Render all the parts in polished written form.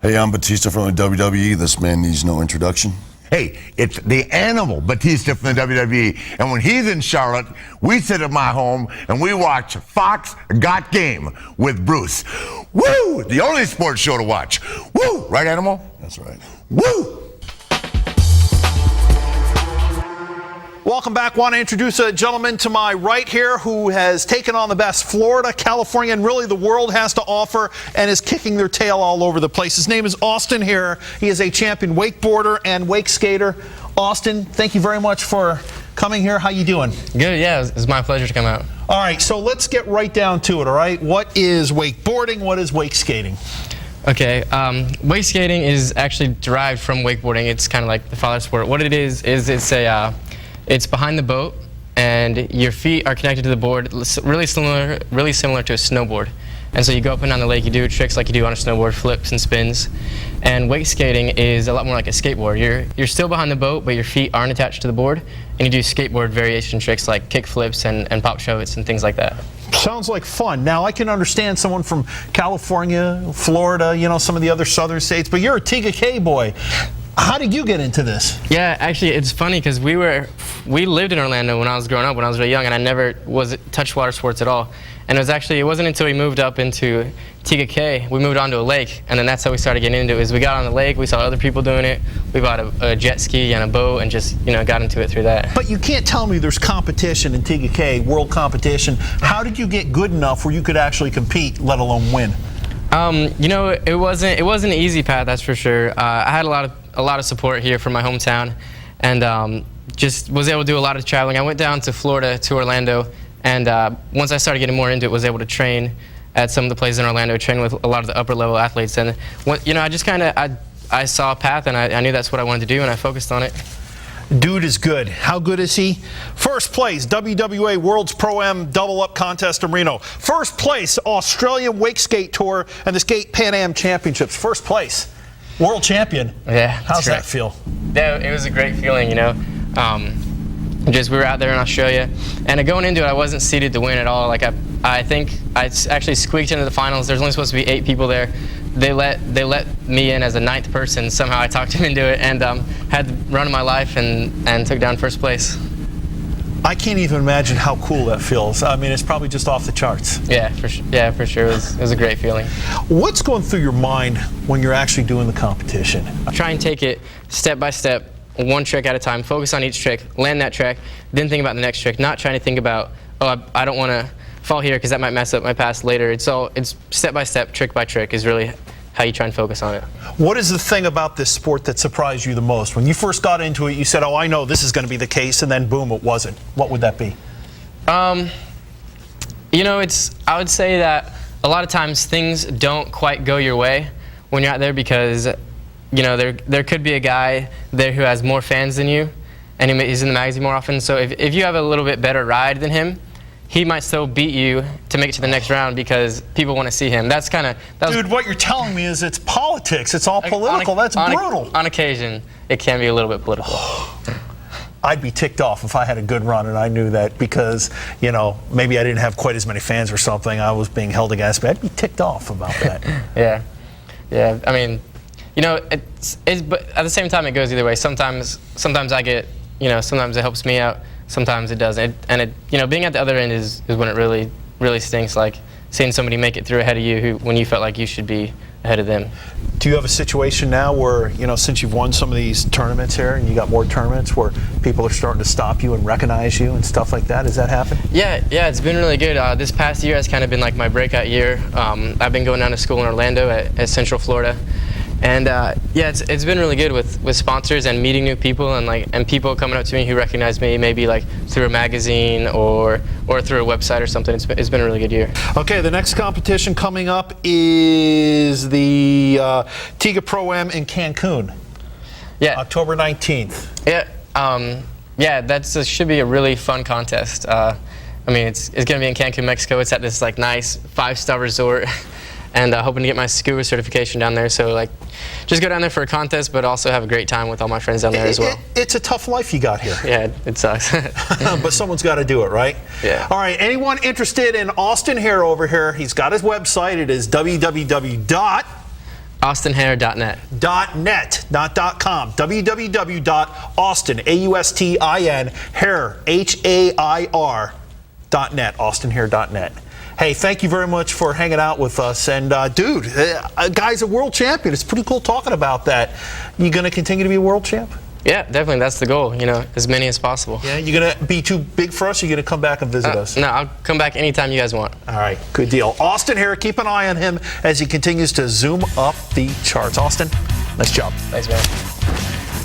Hey, I'm Batista from the WWE. This man needs no introduction. Hey, it's the animal Batista from the WWE. And when he's in Charlotte, we sit at my home and we watch Fox Got Game with Bruce. Woo! The only sports show to watch. Woo! Right, Animal? That's right. Woo! Welcome back. Want to introduce a gentleman to my right here who has taken on the best Florida, California, and really the world has to offer and is kicking their tail all over the place. His name is Austin Hare. He is a champion wakeboarder and wake skater. Austin, thank you very much for coming here. How you doing? Good, yeah. It's my pleasure to come out. All right, so let's get right down to it, all right? What is wakeboarding? What is wake skating? Okay, wake skating is actually derived from wakeboarding. It's kind of like the father sport. What it is it's behind the boat, and your feet are connected to the board, really similar to a snowboard. And so you go up and down the lake, you do tricks like you do on a snowboard, flips and spins. And wake skating is a lot more like a skateboard. You're still behind the boat, but your feet aren't attached to the board, and you do skateboard variation tricks like kick flips and pop shove-its and things like that. Sounds like fun. Now, I can understand someone from California, Florida, you know, some of the other southern states, but you're a TGK boy. How did you get into this? Yeah, actually, it's funny because we lived in Orlando when I was growing up, when I was really young, and I never touched water sports at all. And it wasn't until we moved up into TGK, we moved onto a lake, and then that's how we started getting into it. We got on the lake, we saw other people doing it, we bought a jet ski and a boat, and just got into it through that. But you can't tell me there's competition in TGK, world competition. How did you get good enough where you could actually compete, let alone win? It wasn't an easy path, that's for sure. I had a lot of support here from my hometown, and just was able to do a lot of traveling. I went down to Florida, to Orlando, and once I started getting more into it, was able to train at some of the places in Orlando, train with a lot of the upper level athletes. And I just I saw a path, and I knew that's what I wanted to do, and I focused on it. Dude is good. How good is he? First place, WWA World's Pro-Am Double Up Contest in Reno. First place, Australian Wake Skate Tour and the Skate Pan Am Championships. First place. World champion. Yeah. How's that feel? Yeah, it was a great feeling, we were out there in Australia, and going into it, I wasn't seeded to win at all. Like I think I actually squeaked into the finals. There's only supposed to be 8 people there. They let me in as a 9th person. Somehow I talked him into it, and had the run of my life and took down first place. I can't even imagine how cool that feels. I mean, it's probably just off the charts. Yeah, for sure. It was a great feeling. What's going through your mind when you're actually doing the competition? Try and take it step by step, one trick at a time. Focus on each trick, land that trick, then think about the next trick. Not trying to think about, I don't want to fall here because that might mess up my pass later. It's step by step, trick by trick is really how you try and focus on it. What is the thing about this sport that surprised you the most? When you first got into it, you said, I know this is going to be the case, and then boom, it wasn't. What would that be? I would say that a lot of times things don't quite go your way when you're out there because, there could be a guy there who has more fans than you, and he's in the magazine more often. So if you have a little bit better ride than him, he might still beat you to make it to the next round because people want to see him. Dude, what you're telling me is it's politics. It's all political. That's brutal. On occasion, it can be a little bit political. I'd be ticked off if I had a good run and I knew that because, maybe I didn't have quite as many fans or something. I was being held against me. I'd be ticked off about that. Yeah. I mean, but at the same time, it goes either way. Sometimes I get, sometimes it helps me out. Sometimes it doesn't. Being at the other end is when it really, really stinks, like seeing somebody make it through ahead of you when you felt like you should be ahead of them. Do you have a situation now where, since you've won some of these tournaments here and you got more tournaments where people are starting to stop you and recognize you and stuff like that? Has that happened? Yeah, it's been really good. This past year has kind of been like my breakout year. I've been going down to school in Orlando at Central Florida. And it's been really good with sponsors and meeting new people and people coming up to me who recognize me maybe like through a magazine or through a website or something. It's been a really good year. Okay, the next competition coming up is the TIGA Pro-Am in Cancun. Yeah, October 19th. Yeah, that should be a really fun contest. It's going to be in Cancun, Mexico. It's at this nice 5-star resort. And hoping to get my scuba certification down there. So just go down there for a contest, but also have a great time with all my friends down there as well. It's a tough life you got here. Yeah, it sucks. But someone's got to do it, right? Yeah. All right, anyone interested in Austin Hare over here, he's got his website. It is www. AustinHair.net. .net, not .com. www.austin, AUSTIN, hair, HAIR.net, austinhair.net. Hey, thank you very much for hanging out with us. And, dude, guy's a world champion. It's pretty cool talking about that. You going to continue to be a world champ? Yeah, definitely. That's the goal, as many as possible. Yeah, you going to be too big for us, or you going to come back and visit us? No, I'll come back anytime you guys want. All right, good deal. Austin here, keep an eye on him as he continues to zoom up the charts. Austin, nice job. Thanks, man.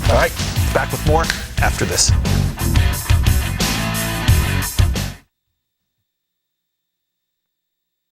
All right, back with more after this.